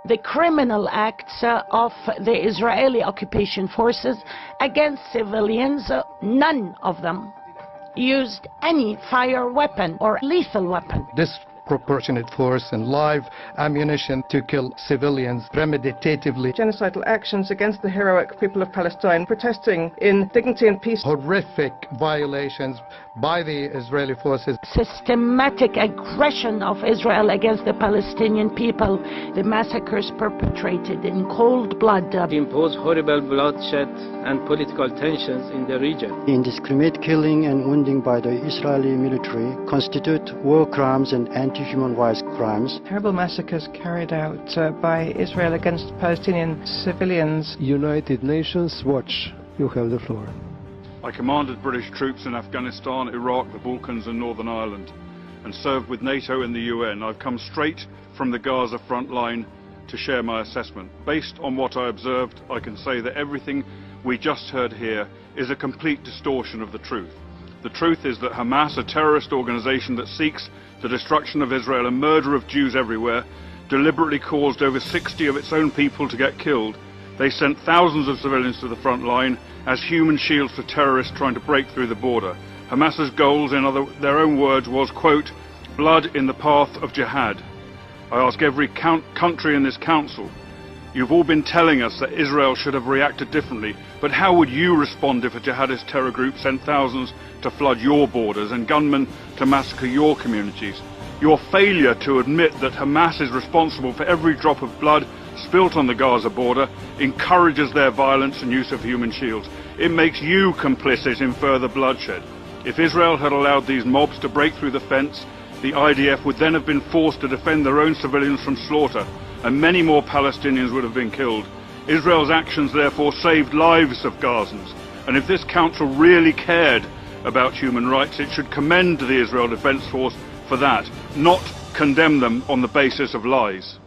the criminal acts of the Israeli occupation forces against civilians. None of them used any fire weapon or lethal weapon. Disproportionate force and live ammunition to kill civilians premeditatively. Genocidal actions against the heroic people of Palestine protesting in dignity and peace. Horrific violations by the Israeli forces. Systematic aggression of Israel against the Palestinian people. The massacres perpetrated in cold blood. Impose horrible bloodshed and political tensions in the region. Indiscriminate killing and wounding by the Israeli military constitute war crimes and anti-human rights crimes. Terrible massacres carried out by Israel against Palestinian civilians. United Nations Watch, you have the floor. I commanded British troops in Afghanistan, Iraq, the Balkans and Northern Ireland, and served with NATO in the UN. I've come straight from the Gaza front line to share my assessment. Based on what I observed, I can say that everything we just heard here is a complete distortion of the truth. The truth is that Hamas, a terrorist organization that seeks the destruction of Israel and murder of Jews everywhere, deliberately caused over 60 of its own people to get killed. They sent thousands of civilians to the front line as human shields for terrorists trying to break through the border. Hamas's goals, in their own words, was, quote, blood in the path of jihad. I ask every country in this council, you've all been telling us that Israel should have reacted differently, but how would you respond if a jihadist terror group sent thousands to flood your borders and gunmen to massacre your communities? Your failure to admit that Hamas is responsible for every drop of blood spilt on the Gaza border encourages their violence and use of human shields. It makes you complicit in further bloodshed. If Israel had allowed these mobs to break through the fence, the IDF would then have been forced to defend their own civilians from slaughter, and many more Palestinians would have been killed. Israel's actions therefore saved lives of Gazans, and if this council really cared about human rights, it should commend the Israel Defense Force for that, not condemn them on the basis of lies.